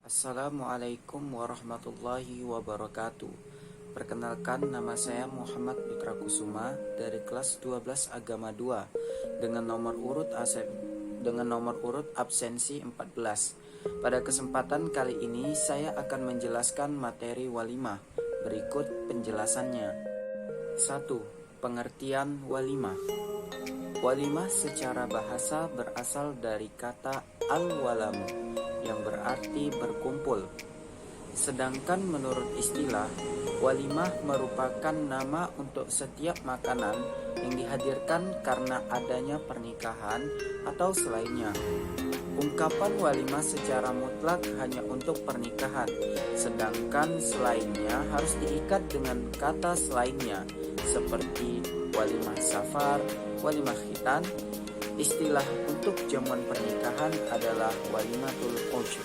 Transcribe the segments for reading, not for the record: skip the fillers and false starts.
Assalamualaikum warahmatullahi wabarakatuh. Perkenalkan, nama saya Muhammad Putra Kusuma dari kelas 12 Agama 2 dengan nomor urut absensi 14. Pada kesempatan kali ini saya akan menjelaskan materi walimah. Berikut penjelasannya. 1. Pengertian walimah. Walimah secara bahasa berasal dari kata al-walamu yang berarti berkumpul. Sedangkan menurut istilah, walimah merupakan nama untuk setiap makanan yang dihadirkan karena adanya pernikahan atau selainnya. Ungkapan walimah secara mutlak hanya untuk pernikahan, sedangkan selainnya harus diikat dengan kata selainnya seperti walimah safar, walimah khitan. Istilah untuk jamuan pernikahan adalah walimatul ujub.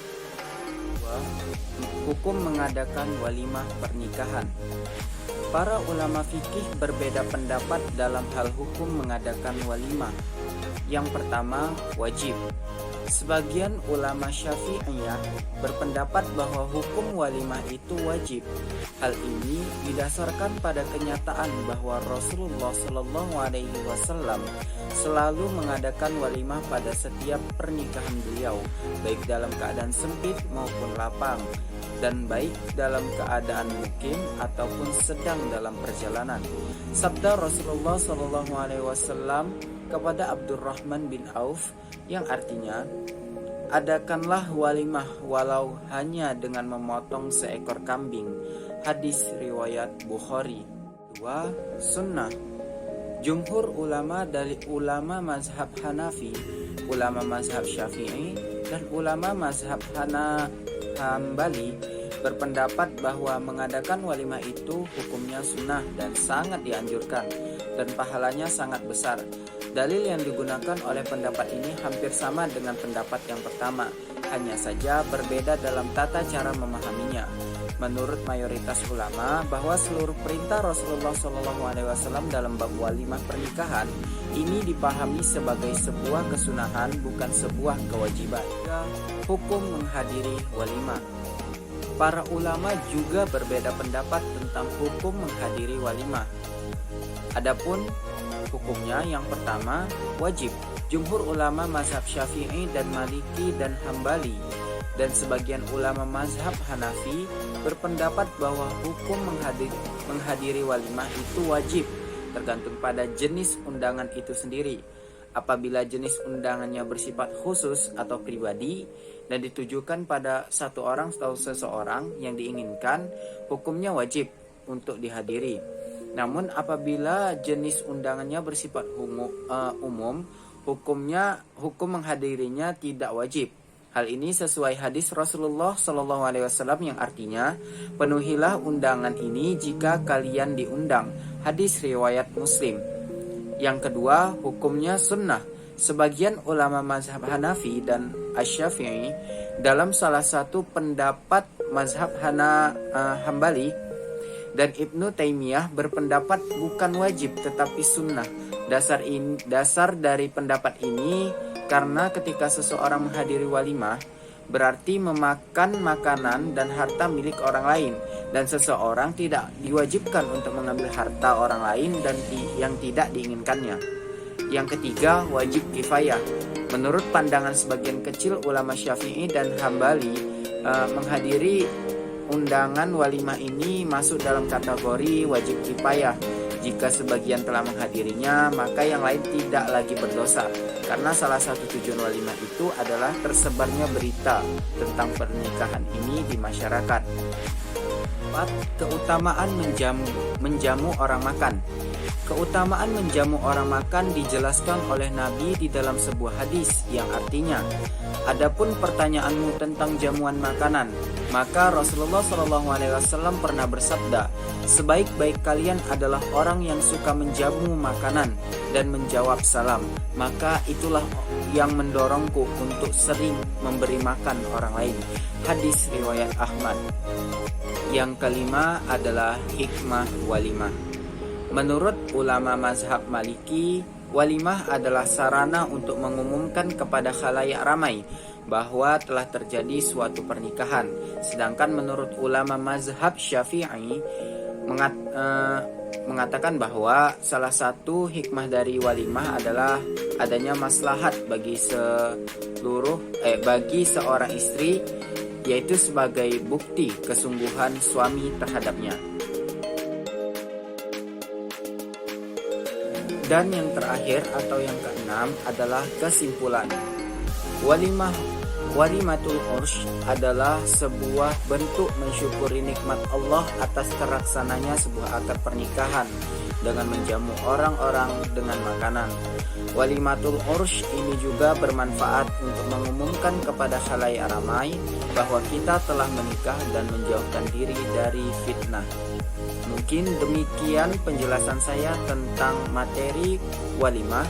Hukum mengadakan walimah pernikahan. Para ulama fikih berbeda pendapat dalam hal hukum mengadakan walimah. Yang pertama, wajib. Sebagian ulama Syafi'iyah berpendapat bahwa hukum walimah itu wajib. Hal ini didasarkan pada kenyataan bahwa Rasulullah Shallallahu Alaihi Wasallam selalu mengadakan walimah pada setiap pernikahan beliau, baik dalam keadaan sempit maupun lapang, dan baik dalam keadaan mukim ataupun sedang dalam perjalanan. Sabda Rasulullah Shallallahu Alaihi Wasallam kepada Abdurrahman bin Auf yang artinya, adakanlah walimah walau hanya dengan memotong seekor kambing. Hadis riwayat Bukhari. 2. Sunnah. Jumhur ulama dari ulama mazhab Hanafi, ulama mazhab Syafi'i, dan ulama mazhab Hambali berpendapat bahwa mengadakan walimah itu hukumnya sunnah dan sangat dianjurkan, dan pahalanya sangat besar. Dalil yang digunakan oleh pendapat ini hampir sama dengan pendapat yang pertama, hanya saja berbeda dalam tata cara memahaminya. Menurut mayoritas ulama, bahwa seluruh perintah Rasulullah SAW dalam bab walimah pernikahan ini dipahami sebagai sebuah kesunahan, bukan sebuah kewajiban. Hukum menghadiri walimah. Para ulama juga berbeda pendapat tentang hukum menghadiri walimah. Adapun hukumnya, yang pertama, wajib. Jumhur ulama mazhab Syafi'i dan Maliki dan Hambali dan sebagian ulama mazhab Hanafi berpendapat bahwa hukum menghadiri walimah itu wajib, tergantung pada jenis undangan itu sendiri. Apabila jenis undangannya bersifat khusus atau pribadi dan ditujukan pada satu orang atau seseorang yang diinginkan, hukumnya wajib untuk dihadiri. Namun apabila jenis undangannya bersifat umum, hukum menghadirinya tidak wajib. Hal ini sesuai hadis Rasulullah SAW yang artinya, penuhilah undangan ini jika kalian diundang. Hadis riwayat Muslim. Yang kedua, hukumnya sunnah. Sebagian ulama mazhab Hanafi dan Asy-Syafi'i dalam salah satu pendapat mazhab Hambali dan Ibnu Taimiyah berpendapat bukan wajib tetapi sunnah. Dasar dari pendapat ini karena ketika seseorang menghadiri walimah berarti memakan makanan dan harta milik orang lain, dan seseorang tidak diwajibkan untuk mengambil harta orang lain dan yang tidak diinginkannya. Yang ketiga, wajib kifayah. Menurut pandangan sebagian kecil ulama Syafi'i dan Hambali, menghadiri undangan walimah ini masuk dalam kategori wajib kifayah. Jika sebagian telah menghadirinya, maka yang lain tidak lagi berdosa, karena salah satu tujuan walimah itu adalah tersebarnya berita tentang pernikahan ini di masyarakat. 4. Keutamaan menjamu orang makan. Keutamaan menjamu orang makan dijelaskan oleh Nabi di dalam sebuah hadis yang artinya, adapun pertanyaanmu tentang jamuan makanan, maka Rasulullah SAW pernah bersabda, sebaik-baik kalian adalah orang yang suka menjamu makanan dan menjawab salam, maka itulah yang mendorongku untuk sering memberi makan orang lain. Hadis riwayat Ahmad. Yang kelima adalah hikmah walimah. Menurut ulama mazhab Maliki, walimah adalah sarana untuk mengumumkan kepada khalayak ramai bahwa telah terjadi suatu pernikahan. Sedangkan menurut ulama mazhab Syafi'i mengatakan bahwa salah satu hikmah dari walimah adalah adanya maslahat bagi seorang istri, yaitu sebagai bukti kesungguhan suami terhadapnya. Dan yang terakhir atau yang keenam adalah kesimpulan. Walimatul Ursh adalah sebuah bentuk mensyukuri nikmat Allah atas terlaksananya sebuah akad pernikahan dengan menjamu orang-orang dengan makanan. Walimatul Ursh ini juga bermanfaat untuk mengumumkan kepada khalayak ramai bahwa kita telah menikah dan menjauhkan diri dari fitnah. Mungkin demikian penjelasan saya tentang materi walimah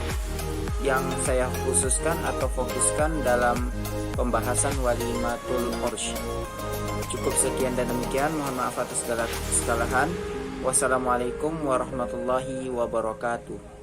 yang saya khususkan atau fokuskan dalam pembahasan walimatul ursh. Cukup sekian dan demikian, mohon maaf atas segala kesalahan. Wassalamualaikum warahmatullahi wabarakatuh.